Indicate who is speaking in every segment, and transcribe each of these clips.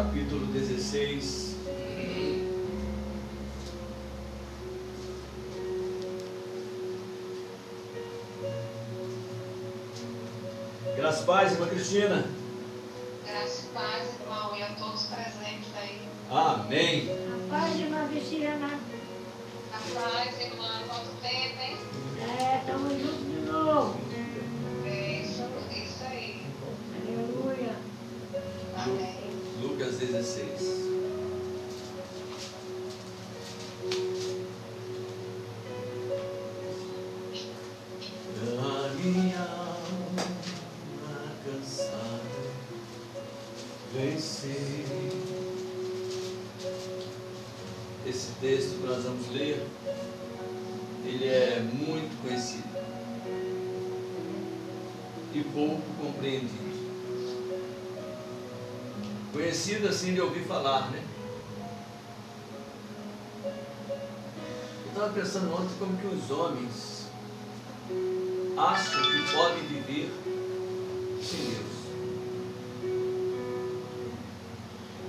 Speaker 1: capítulo 16. Graças a paz, irmã Cristina.
Speaker 2: Graças a paz, irmão, e a todos presentes aí.
Speaker 1: Amém.
Speaker 3: A paz, irmã Cristina.
Speaker 2: A paz, irmã, quanto tempo, hein?
Speaker 3: Estamos juntos de novo.
Speaker 2: É isso aí.
Speaker 3: Aleluia.
Speaker 2: Amém.
Speaker 1: Lucas 16. A minha alma cansada vencer. Esse texto que nós vamos ler, ele é muito conhecido e pouco compreendido. Conhecido assim de ouvir falar, né? Eu estava pensando ontem como que os homens acham que podem viver sem Deus.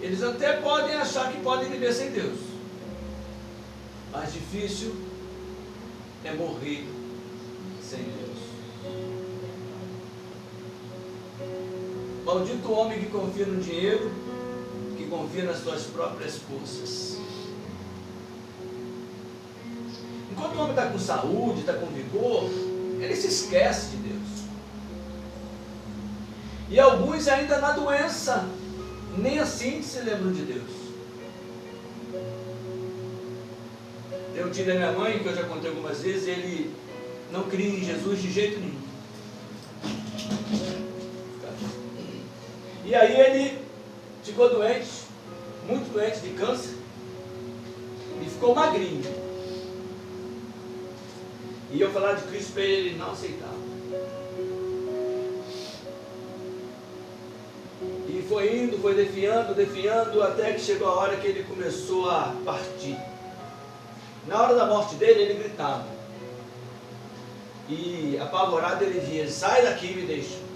Speaker 1: Eles até podem achar que podem viver sem Deus, mas difícil é morrer sem Deus. Maldito o homem que confia no dinheiro, que confia nas suas próprias forças. Enquanto o homem está com saúde, está com vigor, ele se esquece de Deus. E alguns ainda na doença, nem assim se lembram de Deus. Tem um tio da minha mãe, que eu já contei algumas vezes, ele não cria em Jesus de jeito nenhum. E aí ele ficou doente, muito doente de câncer, e ficou magrinho. E eu falar de Cristo para ele não aceitava. E foi indo, foi definhando, até que chegou a hora que ele começou a partir. Na hora da morte dele, ele gritava. E apavorado ele dizia: sai daqui e me deixa.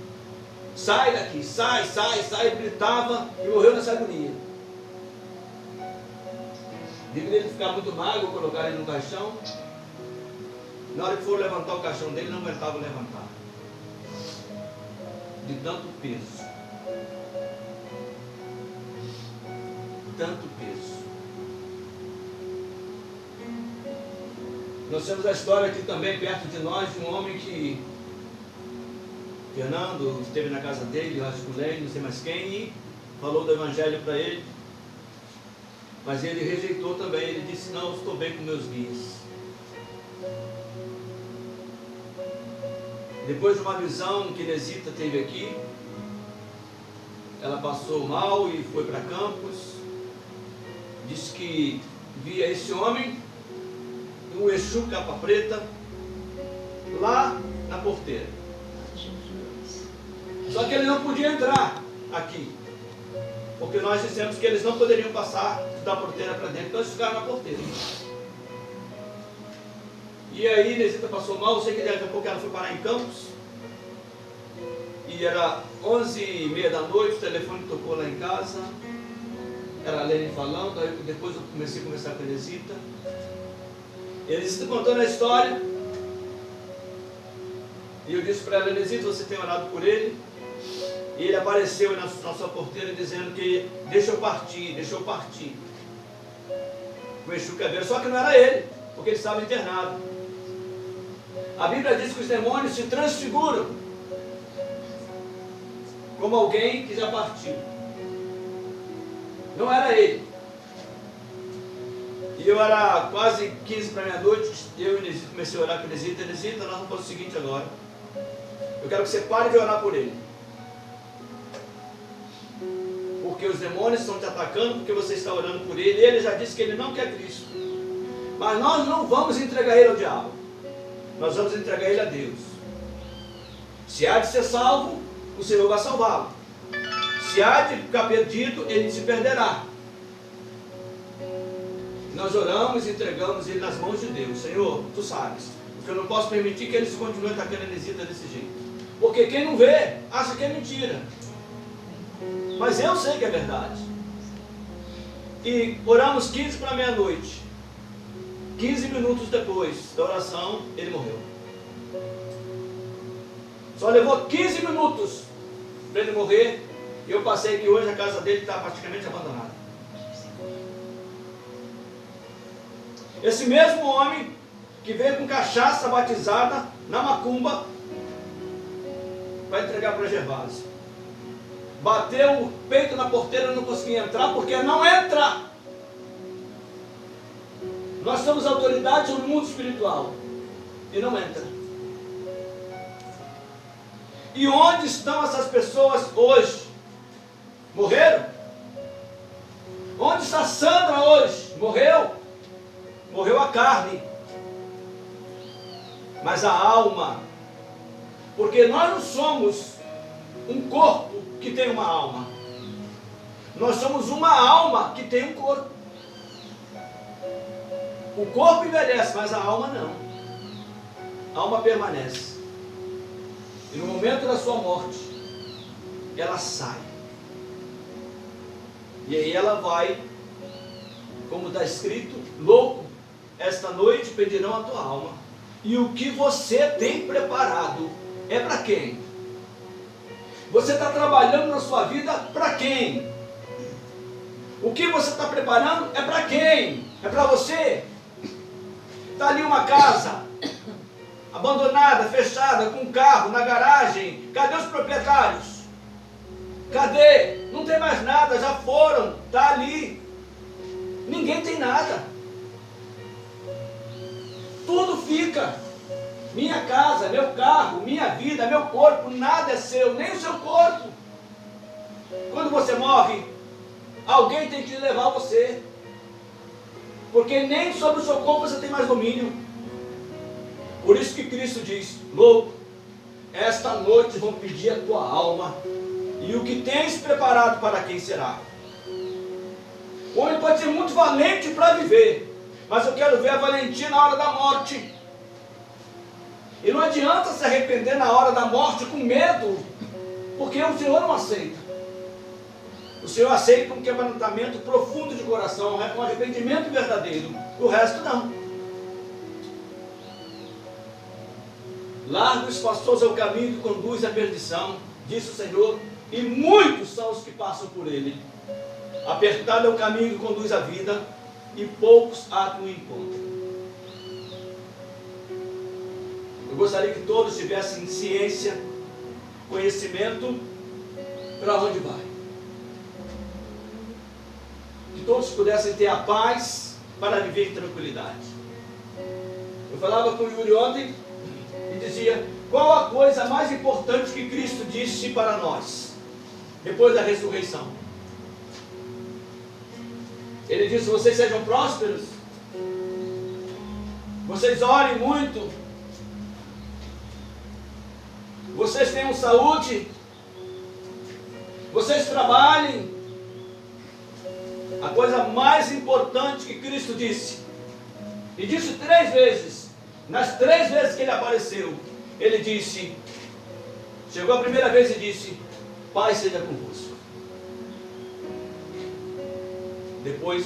Speaker 1: Sai daqui, sai, ele gritava e morreu nessa agonia. Devido a ele ficar muito magro, colocaram ele no caixão. Na hora que for levantar o caixão dele, não aguentava levantar. De tanto peso. Tanto peso. Nós temos a história aqui também, perto de nós, de um homem que Fernando esteve na casa dele, eu acho que o Lênin, não sei mais quem, e falou do evangelho para ele. Mas ele rejeitou também, ele disse: não, eu estou bem com meus guias. Depois de uma visão que Inesita teve aqui, ela passou mal e foi para Campos. Disse que via esse homem, um Exu capa preta, lá na porteira. Só que ele não podia entrar aqui, porque nós dissemos que eles não poderiam passar da porteira para dentro, então eles ficaram na porteira. E aí Inesita passou mal, eu sei que daqui a pouco ela foi parar em Campos, e era 11h30 da noite, o telefone tocou lá em casa, era a Lênin falando, aí depois eu comecei a conversar com a Inesita. Inesita contando a história, e eu disse para ela: Inesita, você tem orado por ele? E ele apareceu na sua porteira dizendo que deixa eu partir. Com o Exu Caveira, só que não era ele, porque ele estava internado. A Bíblia diz que os demônios se transfiguram como alguém que já partiu. Não era ele. E eu era quase 15 para meia-noite, eu e Inesita comecei a orar com Inesita. Inesita, nós vamos fazer o seguinte agora. Eu quero que você pare de orar por ele. Porque os demônios estão te atacando, porque você está orando por ele. Ele já disse que ele não quer Cristo. Mas nós não vamos entregar ele ao diabo. Nós vamos entregar ele a Deus. Se há de ser salvo, o Senhor vai salvá-lo. Se há de ficar perdido, ele se perderá. Nós oramos e entregamos ele nas mãos de Deus. Senhor, tu sabes, porque eu não posso permitir que eles continuem atacando a Inesita desse jeito. Porque quem não vê, acha que é mentira. Mas eu sei que é verdade. e oramos 15 para meia-noite. 15 minutos depois da oração, ele morreu. Só levou 15 minutos para ele morrer. E eu passei que hoje a casa dele está praticamente abandonada. Esse mesmo homem que veio com cachaça batizada na macumba para entregar para Gervásio. Bateu o peito na porteira e não conseguia entrar, porque não entra. Nós somos autoridades no mundo espiritual e não entra. E onde estão essas pessoas hoje? Morreram? Onde está Sandra hoje? Morreu? Morreu a carne. Mas a alma. Porque nós não somos um corpo que tem uma alma. Nós somos uma alma que tem um corpo. O corpo envelhece, mas a alma não. A alma permanece. E no momento da sua morte, ela sai. E aí ela vai, como está escrito, louco, esta noite pedirão a tua alma. E o que você tem preparado é para quem? Você está trabalhando na sua vida para quem? O que você está preparando é para quem? É para você? Está ali uma casa abandonada, fechada, com um carro na garagem. Cadê os proprietários? Cadê? Não tem mais nada, já foram, está ali. Ninguém tem nada. Tudo fica. Minha casa, meu carro, minha vida, meu corpo, nada é seu, nem o seu corpo. Quando você morre, alguém tem que levar você. Porque nem sobre o seu corpo você tem mais domínio. Por isso que Cristo diz: louco, esta noite vão pedir a tua alma. E o que tens preparado para quem será? O homem pode ser muito valente para viver, mas eu quero ver a valentia na hora da morte. E não adianta se arrepender na hora da morte com medo, porque o Senhor não aceita. O Senhor aceita um quebrantamento profundo de coração, um arrependimento verdadeiro. O resto não. Largo e espaçoso é o caminho que conduz à perdição, disse o Senhor, e muitos são os que passam por ele. Apertado é o caminho que conduz à vida, e poucos há que o encontram. Eu gostaria que todos tivessem ciência, conhecimento, para onde vai. Que todos pudessem ter a paz para viver em tranquilidade. Eu falava com o Yuri ontem e dizia: qual a coisa mais importante que Cristo disse para nós depois da ressurreição? Ele disse: vocês sejam prósperos, vocês orem muito, vocês tenham saúde, vocês trabalhem. A coisa mais importante que Cristo disse, e disse 3 vezes, nas 3 vezes que ele apareceu, ele disse, chegou a primeira vez e disse: paz seja convosco. Depois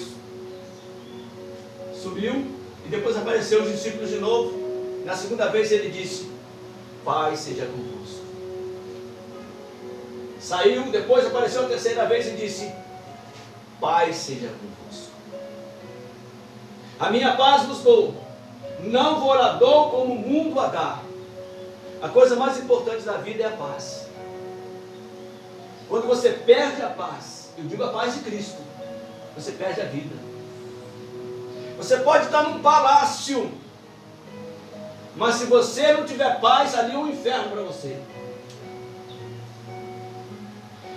Speaker 1: subiu e depois apareceu os discípulos de novo. Na segunda vez ele disse: paz seja convosco. Saiu, depois apareceu a terceira vez e disse: paz seja convosco. A minha paz vos dou, não vou lá dou como o mundo a dá. A coisa mais importante da vida é a paz. Quando você perde a paz, eu digo a paz de Cristo, você perde a vida. Você pode estar num palácio, mas se você não tiver paz, ali é um inferno para você.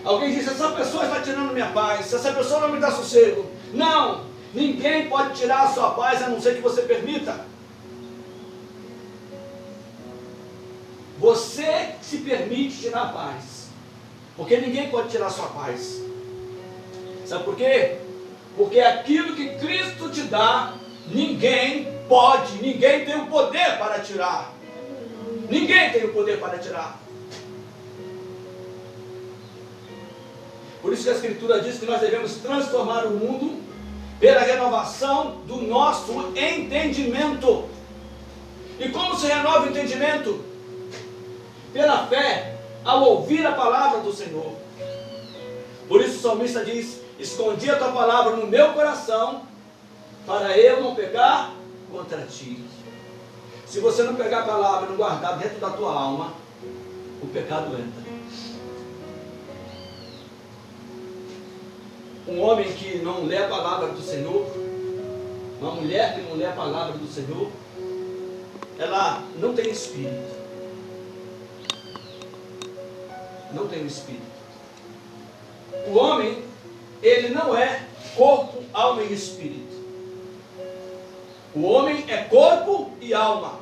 Speaker 1: Alguém diz: essa pessoa está tirando minha paz, essa pessoa não me dá sossego. Não, ninguém pode tirar a sua paz, a não ser que você permita. Você se permite tirar a paz, porque ninguém pode tirar a sua paz. Sabe por quê? Porque aquilo que Cristo te dá, ninguém pode, ninguém tem o poder para tirar. Ninguém tem o poder para tirar. Por isso que a Escritura diz que nós devemos transformar o mundo pela renovação do nosso entendimento. E como se renova o entendimento? Pela fé, ao ouvir a palavra do Senhor. Por isso o salmista diz: escondi a tua palavra no meu coração, para eu não pecar contra ti. Se você não pegar a palavra e não guardar dentro da tua alma, o pecado entra. Um homem que não lê a palavra do Senhor, uma mulher que não lê a palavra do Senhor, ela não tem espírito. Não tem espírito. O homem, ele não é corpo, alma e espírito. O homem é corpo e alma.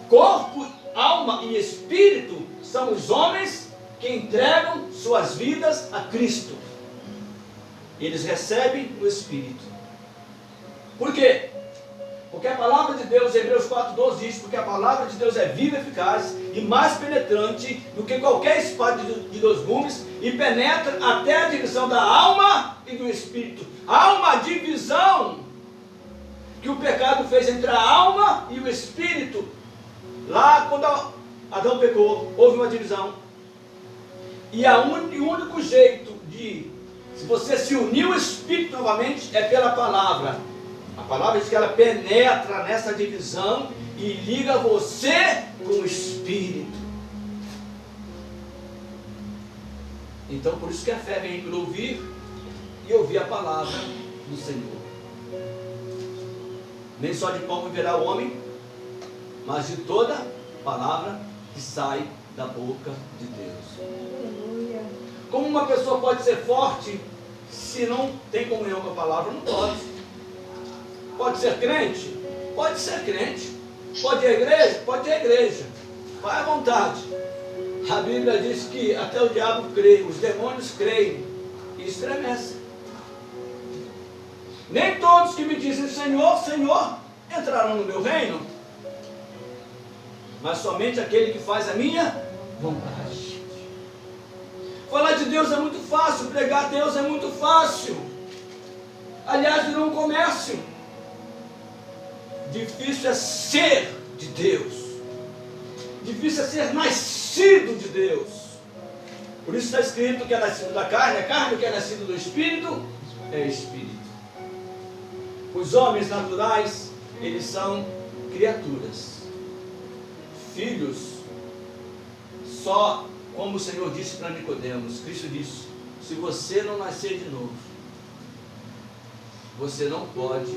Speaker 1: Corpo, alma e espírito são os homens que entregam suas vidas a Cristo. Eles recebem o Espírito. Por quê? Porque a palavra de Deus, Hebreus 4:12 diz: porque a palavra de Deus é viva, eficaz e mais penetrante do que qualquer espada de dois gumes, e penetra até a divisão da alma e do espírito. Há uma divisão que o pecado fez entre a alma e o espírito. Lá quando Adão pecou, houve uma divisão. E o único jeito de você se unir ao Espírito novamente é pela palavra. A palavra diz que ela penetra nessa divisão e liga você com o Espírito. Então por isso que a fé vem pelo ouvir e ouvir a palavra do Senhor. Nem só de pão viverá o homem, mas de toda palavra que sai da boca de Deus. Como uma pessoa pode ser forte se não tem comunhão com a palavra? Não pode. Pode ser crente? Pode ser crente. Pode ir à igreja? Pode ir à igreja. Vai à vontade. A Bíblia diz que até o diabo crê, os demônios creem e estremecem. Nem todos que me dizem Senhor, Senhor, entrarão no meu reino, mas somente aquele que faz a minha vontade. Falar de Deus é muito fácil, pregar a Deus é muito fácil. Aliás, virou um comércio. Difícil é ser de Deus. Difícil é ser nascido de Deus. Por isso está escrito que é nascido da carne é carne, o que é nascido do Espírito é Espírito. Os homens naturais, eles são criaturas, filhos, só como o Senhor disse para Nicodemos. Cristo disse: se você não nascer de novo, você não pode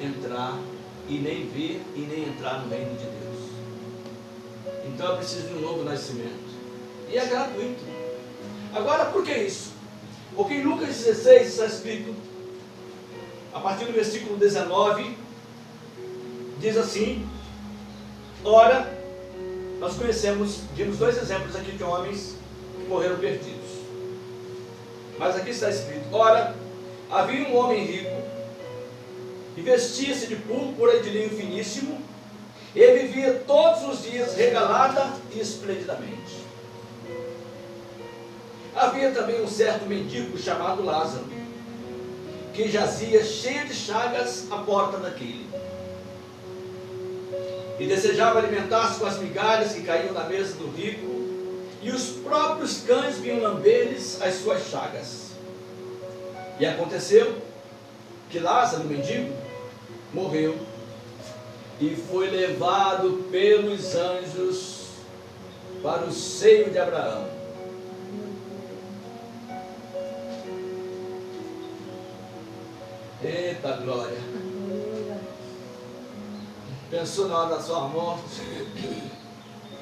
Speaker 1: entrar e nem ver e nem entrar no reino de Deus. Então é preciso de um novo nascimento, e é gratuito. Agora, por que isso? Porque em Lucas 16 está escrito, a partir do versículo 19, diz assim: ora, nós vimos dois exemplos aqui de homens que morreram perdidos. Mas aqui está escrito: ora, havia um homem rico, e vestia-se de púrpura e de linho finíssimo, e vivia todos os dias regalada e esplendidamente. Havia também um certo mendigo chamado Lázaro, que jazia cheio de chagas à porta daquele, e desejava alimentar-se com as migalhas que caíam na mesa do rico, e os próprios cães vinham lamber-lhes as suas chagas. E aconteceu que Lázaro, o mendigo, morreu e foi levado pelos anjos para o seio de Abraão. Eita glória! Pensou na hora da sua morte?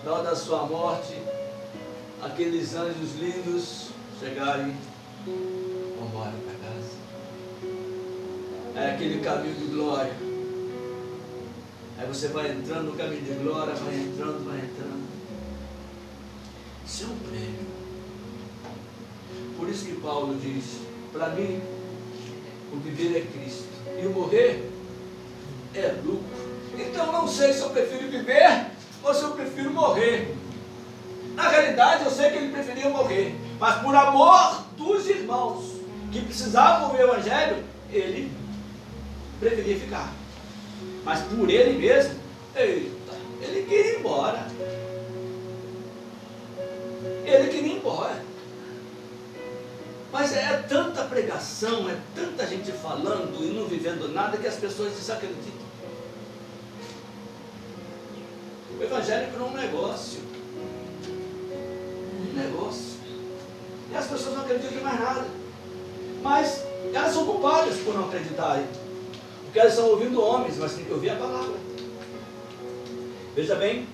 Speaker 1: Na hora da sua morte, aqueles anjos lindos chegarem, vamos embora para casa. É aquele caminho de glória. Aí você vai entrando no caminho de glória, vai entrando, vai entrando. Isso é um prêmio. Por isso que Paulo diz: para mim, o viver é Cristo e o morrer é lucro. Então não sei se eu prefiro viver ou se eu prefiro morrer. Na realidade eu sei que ele preferia morrer, mas por amor dos irmãos que precisavam ouvir o Evangelho, ele preferia ficar. Mas por ele mesmo, eita, ele queria ir embora. Ele queria ir embora. Mas é tanta pregação, é tanta gente falando e não vivendo nada que as pessoas desacreditam. O Evangelho virou um negócio. Um negócio. E as pessoas não acreditam em mais nada. Mas elas são culpadas por não acreditarem. Porque elas estão ouvindo homens, mas tem que ouvir a palavra. Veja bem,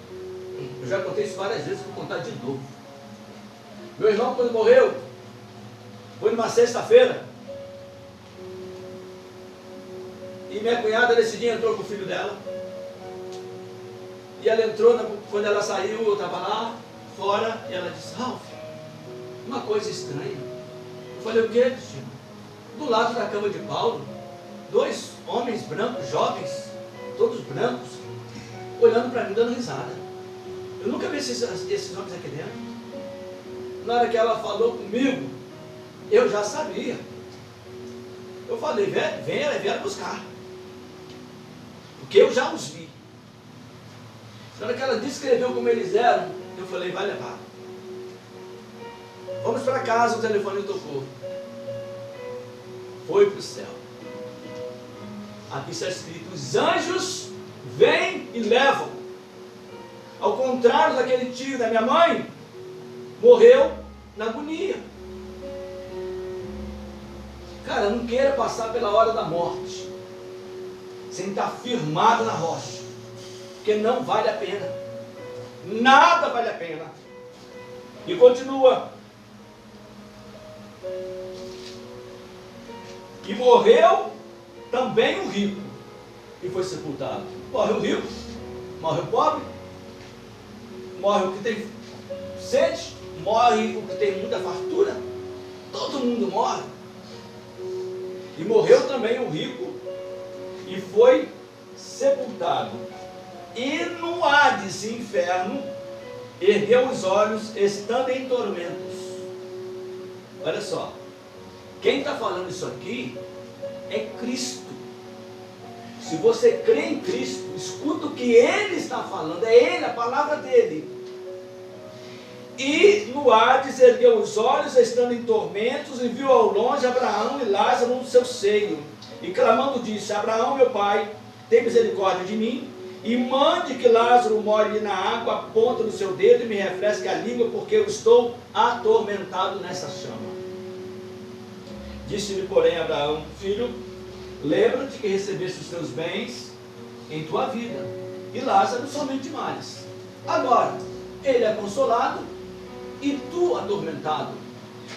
Speaker 1: eu já contei isso várias vezes, vou contar de novo. Meu irmão, quando morreu, foi numa sexta-feira, e minha cunhada nesse dia entrou com o filho dela. E ela entrou, quando ela saiu, eu estava lá fora, e ela disse: Ralf, uma coisa estranha. Eu falei: o quê, tio? Do lado da cama de Paulo, 2 homens brancos, jovens, todos brancos, olhando para mim, dando risada. Eu nunca vi esses homens aqui dentro. Na hora que ela falou comigo, eu já sabia. Eu falei: vieram buscar. Porque eu já os vi. Na hora que ela descreveu como eles eram, eu falei: vai levar. Vamos para casa, o telefone tocou. Foi para o céu. Aqui está escrito: os anjos vêm e levam. Ao contrário daquele tio da minha mãe, morreu na agonia. Cara, não queira passar pela hora da morte sem estar firmado na rocha, porque não vale a pena. Nada vale a pena. E continua: e morreu também o rico, e foi sepultado. Morre o rico, morre o pobre, morre o que tem sede, morre o que tem muita fartura. Todo mundo morre. E morreu também o rico, e foi sepultado. E no Hades, inferno, ergueu os olhos, estando em tormentos. Olha só, quem está falando isso aqui é Cristo. Se você crê em Cristo, escuta o que Ele está falando, é Ele, a palavra dEle. E no Hades ergueu os olhos, estando em tormentos, e viu ao longe Abraão e Lázaro no seu seio. E clamando disse: Abraão, meu pai, tem misericórdia de mim, e mande que Lázaro molhe na água a ponta do seu dedo e me refresque a língua, porque eu estou atormentado nessa chama. Disse-lhe, porém, Abraão: filho, lembra-te que recebeste os teus bens em tua vida, e Lázaro somente males. Agora, ele é consolado, e tu atormentado.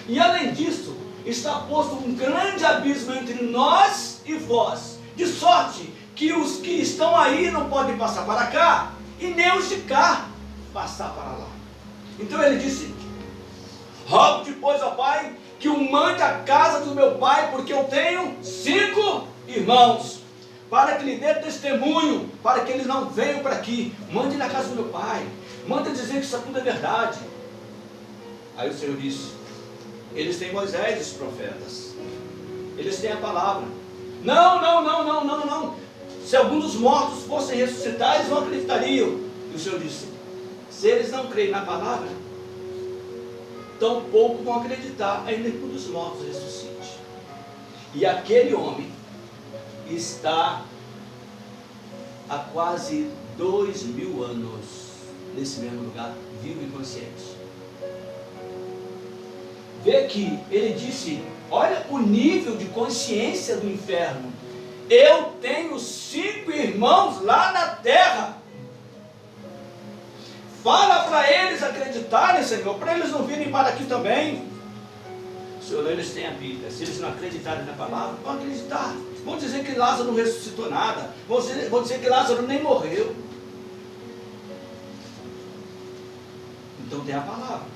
Speaker 1: E além disso, está posto um grande abismo entre nós e vós, de sorte que os que estão aí não podem passar para cá, e nem os de cá passar para lá. Então ele disse: rogo-te, pois, ó Pai, que o mande à casa do meu pai, porque eu tenho 5 irmãos, para que lhe dê testemunho, para que eles não venham para aqui. Mande na casa do meu pai, manda dizer que isso tudo é verdade. Aí o Senhor disse: eles têm Moisés e os profetas, eles têm a palavra. Não. Se alguns dos mortos fossem ressuscitar, eles não acreditariam. E o Senhor disse: se eles não creem na palavra, tampouco vão acreditar, ainda que um dos mortos ressuscite. E aquele homem está há quase 2000 anos nesse mesmo lugar, vivo e consciente. Vê que ele disse: olha o nível de consciência do inferno. Eu tenho 5 irmãos lá na terra. Fala para eles acreditarem, Senhor, para eles não virem para aqui também. Senhor, eles têm a Bíblia. Se eles não acreditarem na palavra, vão acreditar. Vão dizer que Lázaro não ressuscitou nada. Vão dizer que Lázaro nem morreu. Então tem a palavra.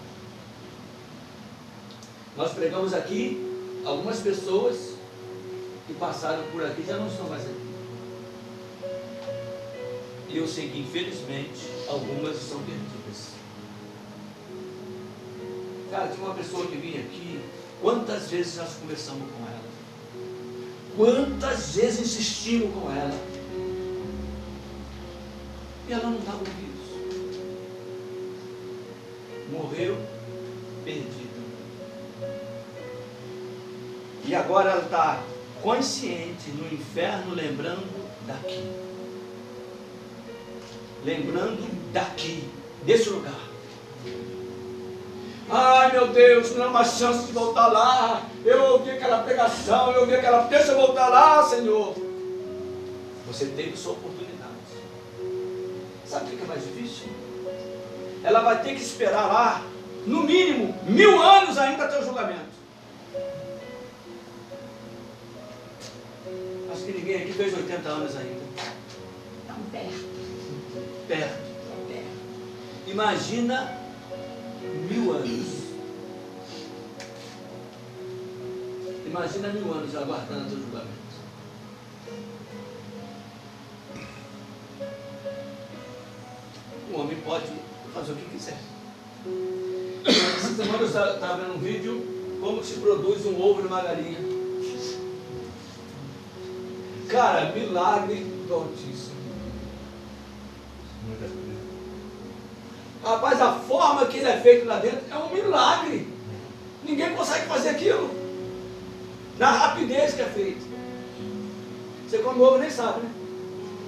Speaker 1: Nós pregamos aqui, algumas pessoas que passaram por aqui já não estão mais aqui. E eu sei que, infelizmente, algumas estão perdidas. Cara, tinha uma pessoa que vinha aqui, quantas vezes nós conversamos com ela? Quantas vezes insistimos com ela? E ela não dava ouvidos. Morreu perdida. E agora ela está consciente no inferno, lembrando daqui. Lembrando daqui, desse lugar. Ai meu Deus, não é uma chance de voltar lá. Eu ouvi aquela pregação, eu ouvi aquela. Deixa eu voltar lá, Senhor. Você teve sua oportunidade. Sabe o que é mais difícil? Ela vai ter que esperar lá, no mínimo, 1000 anos ainda até o julgamento. Acho que ninguém aqui fez 80 anos ainda.
Speaker 3: Tão perto.
Speaker 1: Perto. Imagina 1000 anos. Imagina 1000 anos aguardando o julgamento. O homem pode fazer o que quiser. Essa semana eu estava vendo um vídeo como se produz um ovo numa galinha. Cara, milagre do Altíssimo. Rapaz, a forma que ele é feito lá dentro é um milagre. Ninguém consegue fazer aquilo. Na rapidez que é feito. Você come ovo nem sabe, né?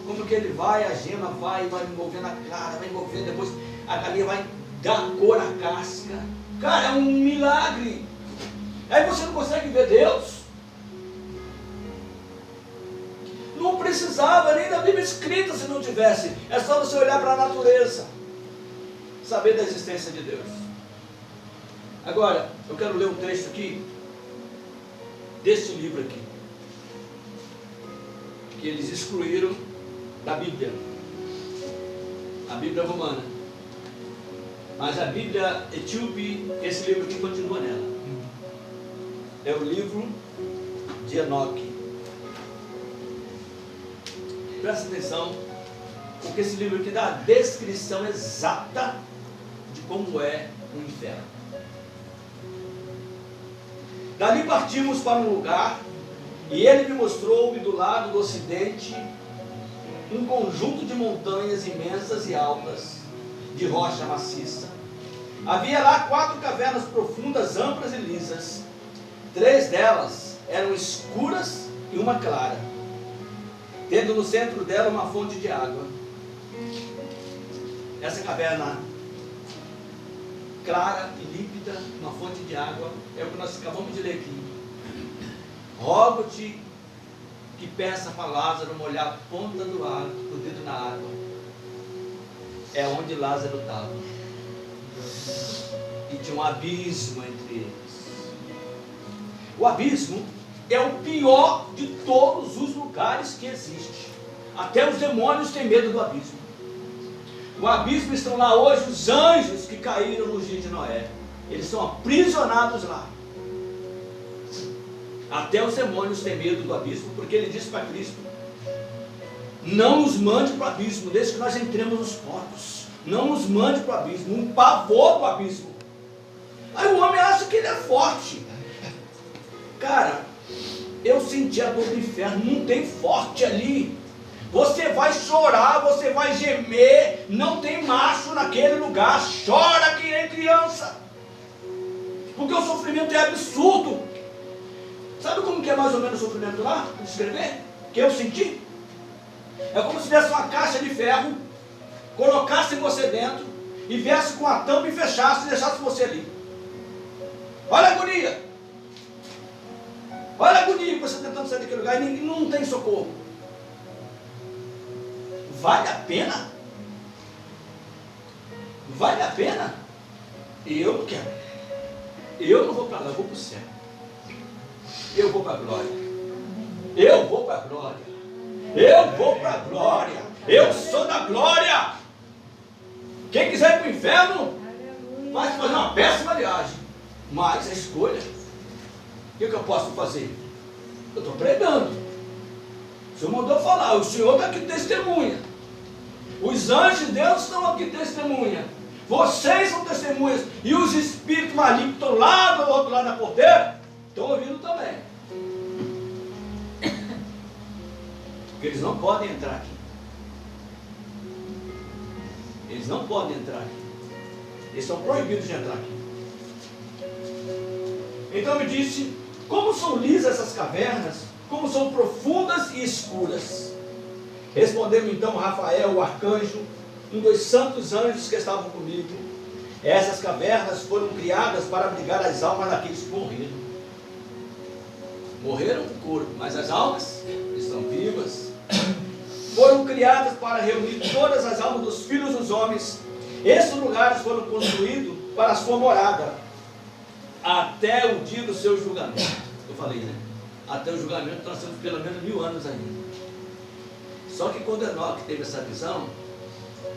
Speaker 1: Como que ele vai, a gema vai envolvendo a clara, vai envolvendo, depois a galinha vai dar cor à casca. Cara, é um milagre. Aí você não consegue ver Deus. Não precisava nem da Bíblia escrita se não tivesse. É só você olhar para a natureza, saber da existência de Deus. Agora, eu quero ler um texto aqui, deste livro aqui, que eles excluíram da Bíblia, a Bíblia romana, mas a Bíblia etíope, esse livro aqui continua nela. É o livro de Enoque. Presta atenção, porque esse livro aqui dá a descrição exata de como é o inferno. Dali partimos para um lugar, e ele me mostrou-me do lado do ocidente um conjunto de montanhas imensas e altas, de rocha maciça. Havia lá 4 cavernas profundas, amplas e lisas. 3 delas eram escuras e uma clara, tendo no centro dela uma fonte de água. Essa caverna clara e límpida, uma fonte de água, é o que nós acabamos de ler aqui. Rogo-te que peça para Lázaro molhar a ponta do dedo na água. É onde Lázaro estava. E tinha um abismo entre eles. O abismo é o pior de todos os lugares que existe. Até os demônios têm medo do abismo. O abismo estão lá hoje os anjos que caíram no dia de Noé. Eles são aprisionados lá. Até os demônios têm medo do abismo, porque ele disse para Cristo: não nos mande para o abismo, desde que nós entremos nos portos. Não nos mande para o abismo, um pavor do abismo. Aí o homem acha que ele é forte. Cara, eu senti a dor do inferno, não tem forte ali. Você vai chorar, você vai gemer, não tem macho naquele lugar, chora que nem criança. Porque o sofrimento é absurdo. Sabe como que é mais ou menos o sofrimento lá? Descrever? Que eu senti? É como se tivesse uma caixa de ferro, colocasse você dentro, e viesse com a tampa e fechasse e deixasse você ali. Olha a agonia! Olha a agonia que você tentando sair daquele lugar e não tem socorro. Vale a pena? Vale a pena? Eu não quero. Eu não vou para lá, eu vou para o céu. Eu vou para a glória. Eu vou para a glória. Eu vou para a glória. Eu sou da glória. Quem quiser ir para o inferno, vai fazer uma péssima viagem. Mas a escolha, o que eu posso fazer? Eu estou pregando. O Senhor mandou falar, o Senhor está aqui testemunha. Os anjos de Deus estão aqui testemunha. Vocês são testemunhas. E os espíritos malignos que estão lá do outro lado da porteira estão ouvindo também. Porque eles não podem entrar aqui. Eles não podem entrar aqui. Eles são proibidos de entrar aqui. Então me disse, como são lisas essas cavernas, como são profundas e escuras. Respondeu então Rafael, o arcanjo, um dos santos anjos que estavam comigo. Essas cavernas foram criadas para abrigar as almas daqueles que morreram. Morreram no corpo, mas as almas estão vivas. Foram criadas para reunir todas as almas dos filhos dos homens. Esses lugares foram construídos para a sua morada, até o dia do seu julgamento. Eu falei, né? Até o julgamento nós temos pelo menos 1000 anos ainda. Só que quando Enoque teve essa visão,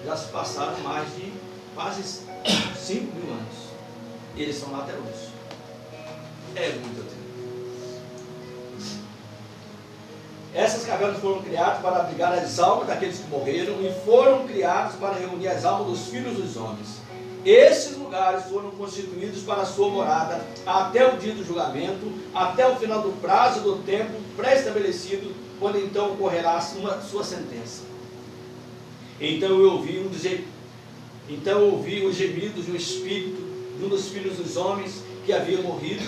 Speaker 1: já se passaram mais de quase 5.000 anos. E eles são lá até hoje. É muito tempo. Essas cavernas foram criadas para abrigar as almas daqueles que morreram e foram criadas para reunir as almas dos filhos dos homens. Esses lugares foram constituídos para a sua morada até o dia do julgamento, até o final do prazo do tempo pré-estabelecido, quando então ocorrerá sua sentença. Então eu ouvi os gemidos de um espírito de um dos filhos dos homens que havia morrido,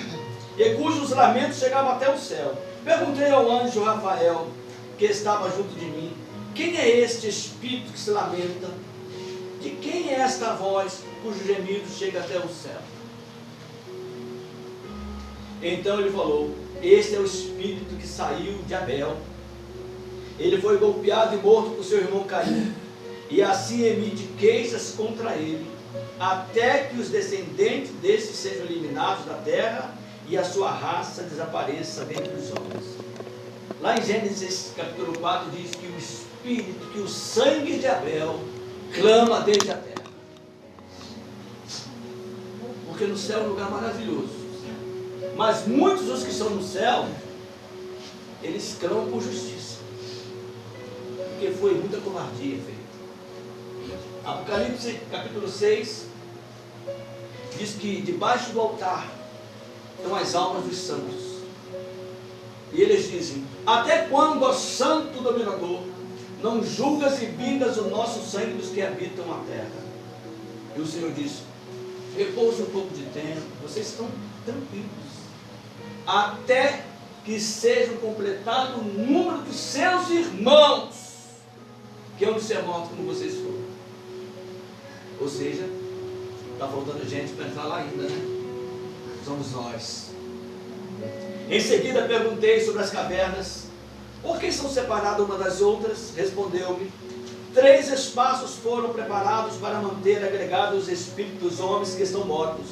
Speaker 1: e cujos lamentos chegavam até o céu. Perguntei ao anjo Rafael, que estava junto de mim, quem é este espírito que se lamenta? De quem é esta voz cujo gemido chega até o céu? Então ele falou, este é o espírito que saiu de Abel. Ele foi golpeado e morto por seu irmão Caim, e assim emite queixas contra ele, até que os descendentes desses sejam eliminados da terra, e a sua raça desapareça dentre os homens. Lá em Gênesis capítulo 4 diz que o espírito, que o sangue de Abel clama desde a terra. Porque no céu é um lugar maravilhoso. Mas muitos dos que estão no céu, eles clamam por justiça. Porque foi muita covardia feita. Apocalipse capítulo 6 diz que debaixo do altar estão as almas dos santos. E eles dizem, até quando, ó santo dominador, não julgas e vingas o nosso sangue dos que habitam a terra? E o Senhor disse, repouse um pouco de tempo, vocês estão tranquilos, até que sejam completados o número dos seus irmãos, que hão de ser mortos como vocês foram. Ou seja, está faltando gente para entrar lá ainda, né? Somos nós. Em seguida perguntei sobre as cavernas, por que são separadas uma das outras? Respondeu-me, 3 espaços foram preparados para manter agregados os espíritos dos homens que estão mortos,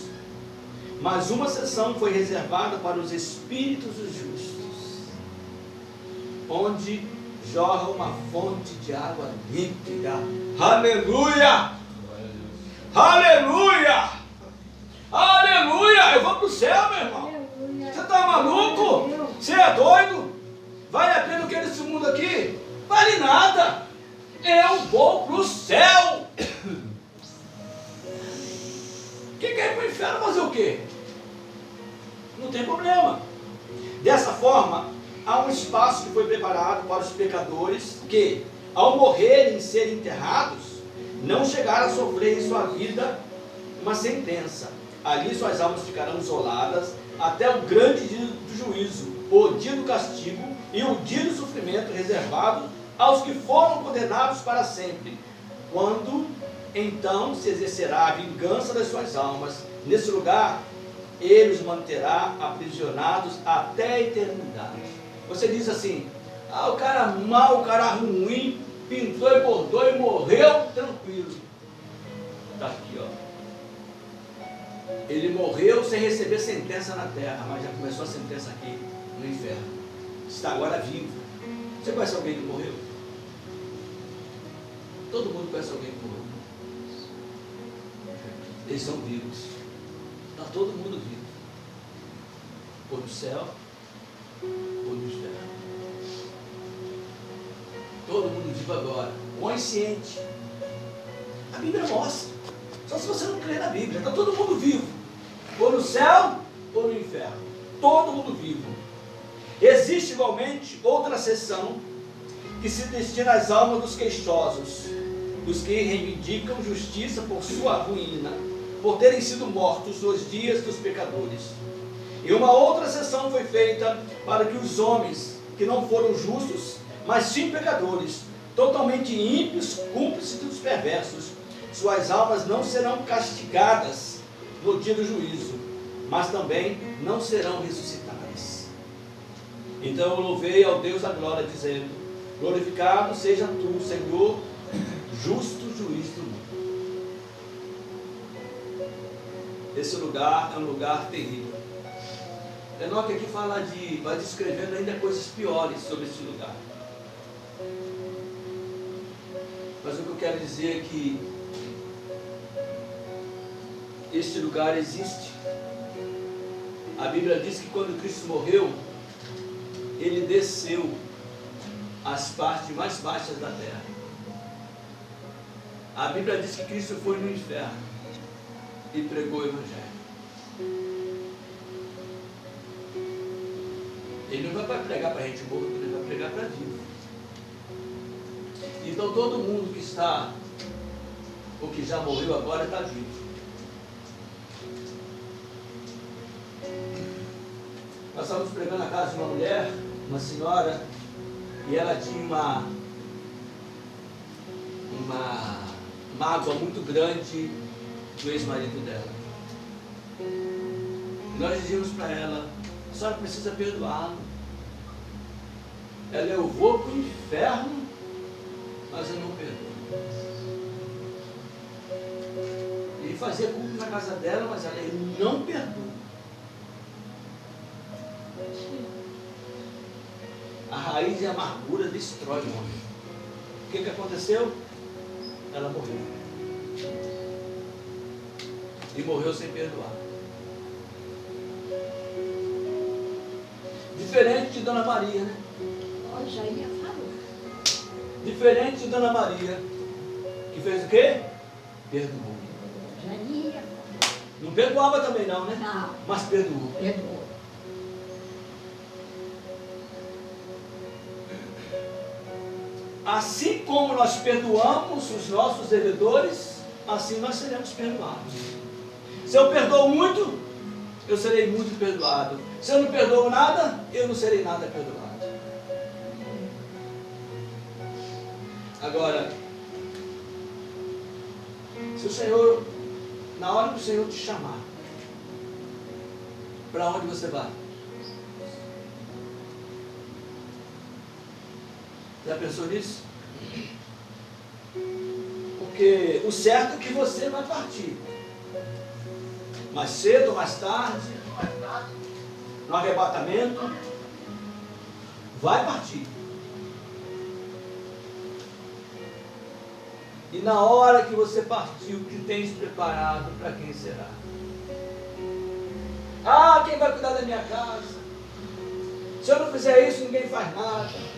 Speaker 1: mas uma seção foi reservada para os espíritos dos justos, onde jorra uma fonte de água límpida. Aleluia! Aleluia! Aleluia! Eu vou para o céu, meu irmão. Você está maluco? Você é doido? Vale a pena o que é desse mundo aqui? Vale nada. Eu vou para o céu. Quem quer ir para o inferno fazer o quê? Não tem problema. Dessa forma, há um espaço que foi preparado para os pecadores que, ao morrerem e serem enterrados, não chegaram a sofrer em sua vida uma sentença. Ali suas almas ficarão isoladas até o grande dia do juízo, o dia do castigo e o dia do sofrimento reservado aos que foram condenados para sempre, quando então se exercerá a vingança das suas almas. Nesse lugar, ele os manterá aprisionados até a eternidade. Você diz assim, o cara mau, o cara ruim, pintou e bordou e morreu tranquilo. Está aqui, ó. Ele morreu sem receber sentença na terra, mas já começou a sentença aqui no inferno. Está agora vivo. Você conhece alguém que morreu? Todo mundo conhece alguém que morreu. Eles são vivos. Está todo mundo vivo. Ou no céu, ou no inferno. Todo mundo vivo agora, consciente. A Bíblia mostra. Só se você não crê na Bíblia. Está todo mundo vivo. Ou no céu, ou no inferno. Todo mundo vivo. Existe igualmente outra seção que se destina às almas dos queixosos, dos que reivindicam justiça por sua ruína, por terem sido mortos nos dias dos pecadores. E uma outra seção foi feita para que os homens que não foram justos, mas sim pecadores, totalmente ímpios, cúmplices dos perversos, suas almas não serão castigadas no dia do juízo, mas também não serão ressuscitadas. Então eu louvei ao Deus da glória, dizendo: glorificado seja tu, Senhor, justo juiz do mundo. Esse lugar é um lugar terrível. Enoque aqui vai descrevendo ainda coisas piores sobre esse lugar. Mas o que eu quero dizer é que este lugar existe. A Bíblia diz que quando Cristo morreu, Ele desceu às partes mais baixas da terra. A Bíblia diz que Cristo foi no inferno e pregou o Evangelho. Ele não vai pregar para a gente morto, ele vai pregar para vivo. Então todo mundo que está, ou que já morreu agora, está vivo. Nós estávamos pregando na casa de uma mulher, uma senhora, e ela tinha uma mágoa muito grande do ex-marido dela. E nós dizíamos para ela: a senhora precisa perdoá-lo. Ela: eu vou para o inferno, mas eu não perdoo. Ele fazia culto na casa dela, mas ela: eu não perdoo. A raiz de amargura destrói o homem. O que aconteceu? Ela morreu. E morreu sem perdoar. Diferente de Dona Maria, né?
Speaker 3: Já ia falar.
Speaker 1: Diferente de Dona Maria, que fez o quê? Perdoou.
Speaker 3: Já ia falar.
Speaker 1: Não perdoava também não, né?
Speaker 3: Não.
Speaker 1: Mas perdoou.
Speaker 3: Perdoou.
Speaker 1: Assim como nós perdoamos os nossos devedores, assim nós seremos perdoados. Se eu perdoo muito, eu serei muito perdoado. Se eu não perdoo nada, eu não serei nada perdoado. Agora, se o Senhor, na hora que o Senhor te chamar, para onde você vai? Já pensou nisso? Porque o certo é que você vai partir. Mais cedo ou mais tarde, no arrebatamento, vai partir. E na hora que você partir, o que tens preparado, para quem será? Ah, quem vai cuidar da minha casa? Se eu não fizer isso, ninguém faz nada.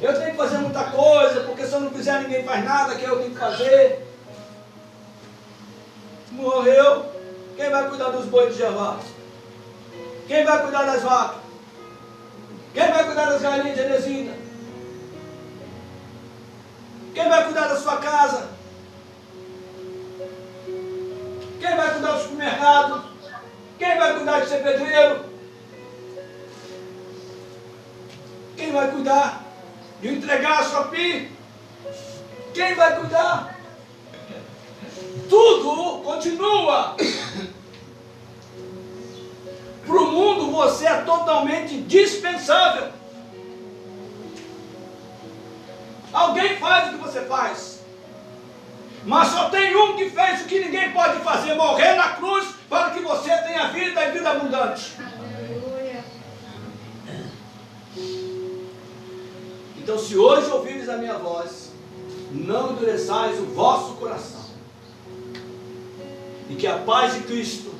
Speaker 1: Eu tenho que fazer muita coisa, porque se eu não fizer, ninguém faz nada, que eu tenho que fazer. Morreu, quem vai cuidar dos bois de Jeová? Quem vai cuidar das vacas? Quem vai cuidar das galinhas de Enesina? Quem vai cuidar da sua casa? Quem vai cuidar do supermercado? Quem vai cuidar de ser pedreiro? Quem vai cuidar de entregar a sua pi? Quem vai cuidar? Tudo continua. Para o mundo você é totalmente dispensável. Alguém faz o que você faz, mas só tem um que fez o que ninguém pode fazer: morrer na cruz para que você tenha vida e vida abundante.
Speaker 3: Aleluia.
Speaker 1: Então, se hoje ouvires a minha voz, não endureçais o vosso coração, e que a paz de Cristo,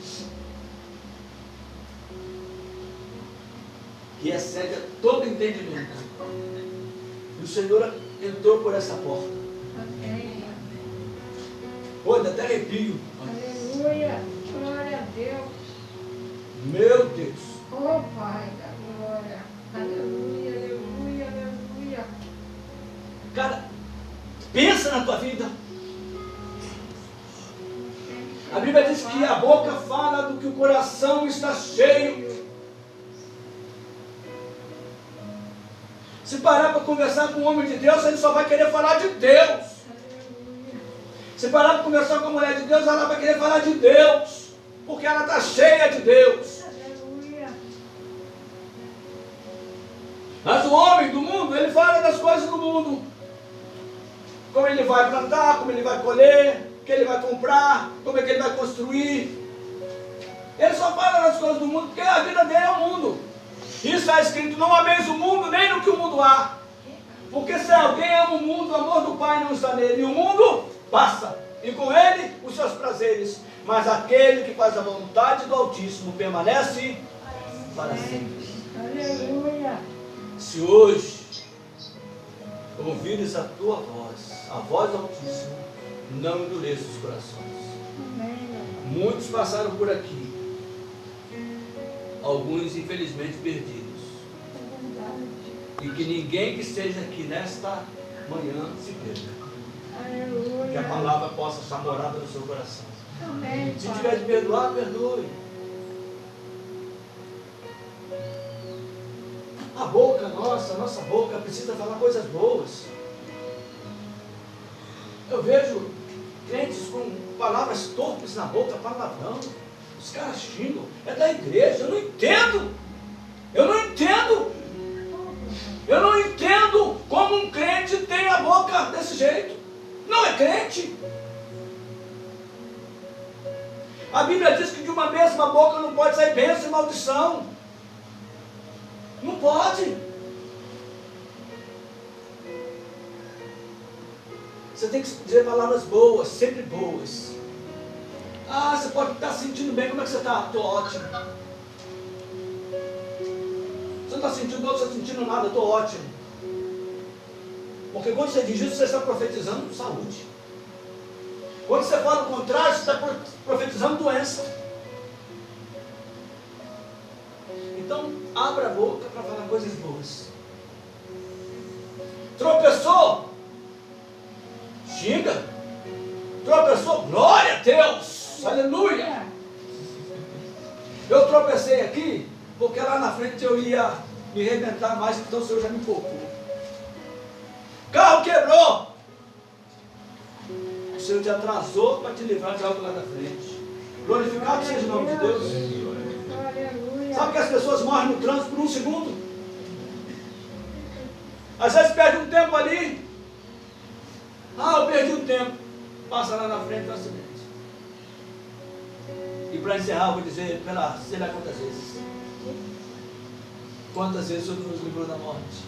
Speaker 1: que excede a todo entendimento, e o Senhor entrou por essa porta. Oi, dá até arrepio.
Speaker 3: Aleluia. Glória a Deus.
Speaker 1: Meu Deus.
Speaker 3: Oh, Pai da glória. Aleluia, aleluia, aleluia.
Speaker 1: Cara, pensa na tua vida. A Bíblia diz que a boca fala do que o coração está cheio. Se parar para conversar com um homem de Deus, ele só vai querer falar de Deus. Se parar para conversar com a mulher de Deus, ela vai querer falar de Deus. Porque ela está cheia de Deus.
Speaker 3: Aleluia.
Speaker 1: Mas o homem do mundo, ele fala das coisas do mundo. Como ele vai plantar, como ele vai colher, o que ele vai comprar, como é que ele vai construir. Ele só fala das coisas do mundo, porque a vida dele é o mundo. Isso está escrito, não ameis o mundo, nem no que o mundo há. Porque se alguém ama o mundo, o amor do Pai não está nele. E o mundo passa, e com ele os seus prazeres. Mas aquele que faz a vontade do Altíssimo permanece para sempre.
Speaker 3: Aleluia.
Speaker 1: Se hoje ouvires a tua voz, a voz do Altíssimo, não endureça os corações.
Speaker 3: Amém.
Speaker 1: Muitos passaram por aqui, alguns infelizmente perdidos. E que ninguém que esteja aqui nesta manhã se perca.
Speaker 3: Aleluia.
Speaker 1: Que a palavra possa estar morada no seu coração.
Speaker 3: Amém.
Speaker 1: Se
Speaker 3: Pai.
Speaker 1: tiver de perdoar, perdoe. A boca nossa, a nossa boca precisa falar coisas boas. Eu vejo crentes com palavras torpes na boca, palavrão. Os caras xingam. É da igreja. Eu não entendo. Eu não entendo. Eu não entendo como um crente tem a boca desse jeito. Não é crente. A Bíblia diz que de uma mesma boca não pode sair bênção e maldição. Não pode. Você tem que dizer palavras boas, sempre boas. Ah, você pode estar se sentindo bem. Como é que você está? Estou ótimo. Você não está sentindo bem, não está sentindo nada, estou ótimo. Porque quando você diz isso, você está profetizando saúde. Quando você fala o contrário, você está profetizando doença. Então, abra a boca para falar coisas boas. Tropeçou? Xinga. Tropeçou? Glória a Deus! Aleluia! Eu tropecei aqui, porque lá na frente eu ia me arrebentar mais, então o Senhor já me poupou. Carro quebrou! O Senhor te atrasou para te livrar de algo lá na frente. Glorificado seja o nome de Deus.
Speaker 3: Aleluia.
Speaker 1: Sabe que as pessoas morrem no trânsito por um segundo? Às vezes perde um tempo ali. Ah, eu perdi um tempo. Passa lá na frente do acidente. E para encerrar, eu vou dizer, sei lá quantas vezes. Quantas vezes o Senhor nos livrou da morte.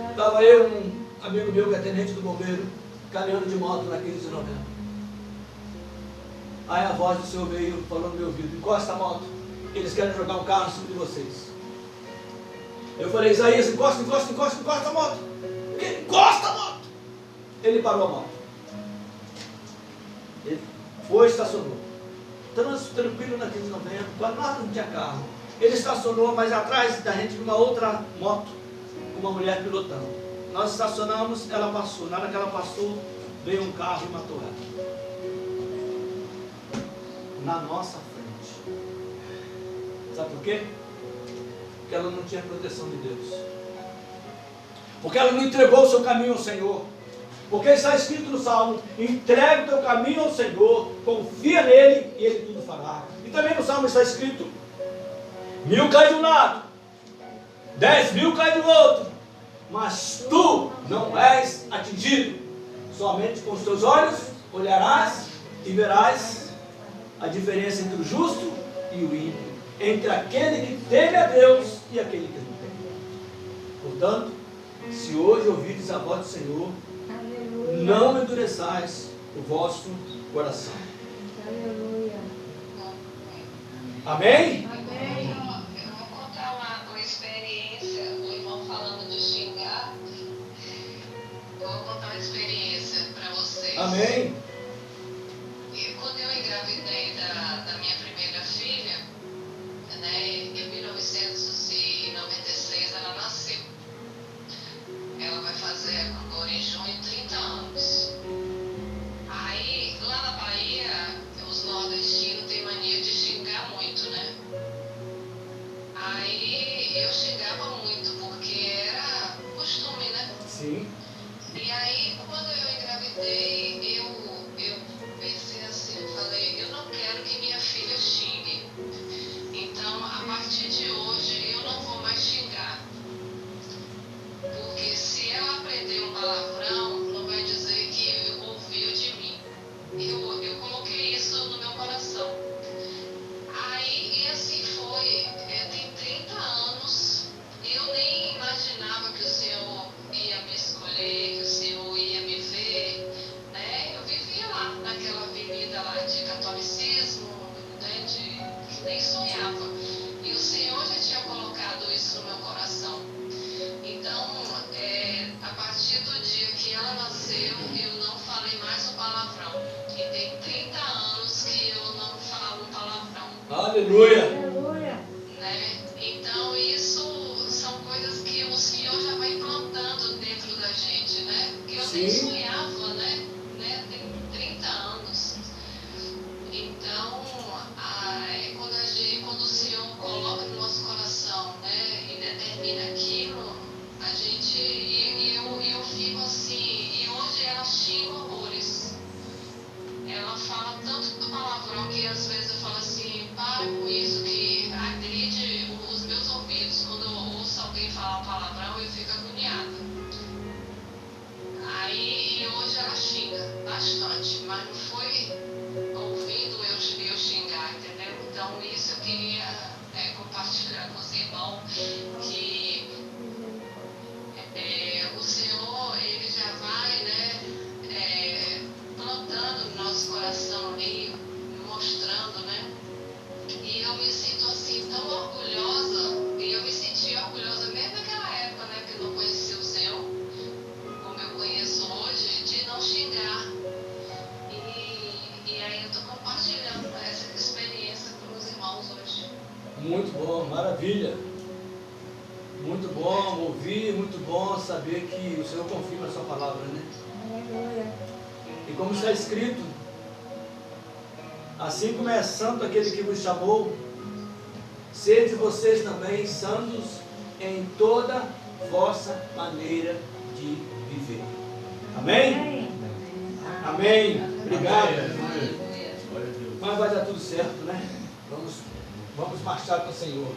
Speaker 1: Estava eu, um amigo meu que é tenente do bombeiro, caminhando de moto na 15 de novembro. Aí a voz do Senhor veio, falou no meu ouvido: encosta a moto, eles querem jogar um carro em cima de vocês. Eu falei: Isaías, encosta a moto. Encosta a moto. Ele parou a moto. Ele foi e estacionou. Trânsito tranquilo na 15 de novembro, quase nada, não tinha carro. Ele estacionou, mas atrás da gente uma outra moto, com uma mulher pilotando. Nós estacionamos, ela passou. Na hora que ela passou, veio um carro e matou ela. Na nossa frente. Sabe por quê? Porque ela não tinha proteção de Deus. Porque ela não entregou o seu caminho ao Senhor. Porque está escrito no Salmo: entrega o teu caminho ao Senhor, confia nele e ele tudo fará. E também no Salmo está escrito: 1000 cai de um lado, 10.000 cai do outro, mas tu não és atingido. Somente com os teus olhos olharás e verás a diferença entre o justo e o ímpio, entre aquele que teme a Deus e aquele que não teme. Portanto, se hoje ouvides a voz do Senhor, não endureçais o vosso coração.
Speaker 3: Aleluia.
Speaker 1: Amém?
Speaker 3: Amém.
Speaker 2: Eu vou contar uma experiência, o irmão falando de xingar. Vou contar uma experiência para vocês.
Speaker 1: Amém? Aleluia.
Speaker 3: Aleluia.
Speaker 2: né? Então isso são coisas que o Senhor já vai implantando dentro da gente, né? Que eu nem
Speaker 1: Sim.
Speaker 2: sonhava, né? Tem 30 anos. Então, quando o Senhor coloca no nosso coração, né? E determina aquilo, a gente, e eu fico assim, e hoje ela xinga horrores. Ela fala tanto do palavrão que às vezes eu falo assim, para com isso que agride os meus ouvidos. Quando eu ouço alguém falar um palavrão, eu fico agoniada. Aí, e hoje ela xinga bastante, mas não foi ouvindo eu xingar, entendeu? Então isso eu queria compartilhar com os irmãos, que o Senhor, Ele já vai, né, plantando no nosso coração ali, mostrando, né? E eu me sinto assim tão orgulhosa, e eu me senti orgulhosa mesmo naquela época, né, que eu não conhecia o Senhor, como eu conheço hoje, de não xingar. E aí eu estou compartilhando essa experiência com os irmãos hoje.
Speaker 1: Muito bom, maravilha. Muito bom ouvir, muito bom saber que o Senhor confirma a sua palavra, né?
Speaker 3: Aleluia.
Speaker 1: E como está escrito, assim como é santo aquele que vos chamou, sede vocês também santos em toda vossa maneira de viver. Amém?
Speaker 3: Amém.
Speaker 1: Amém. Obrigado.
Speaker 2: Aleluia.
Speaker 1: Mas vai dar tudo certo, né? Vamos marchar com o Senhor.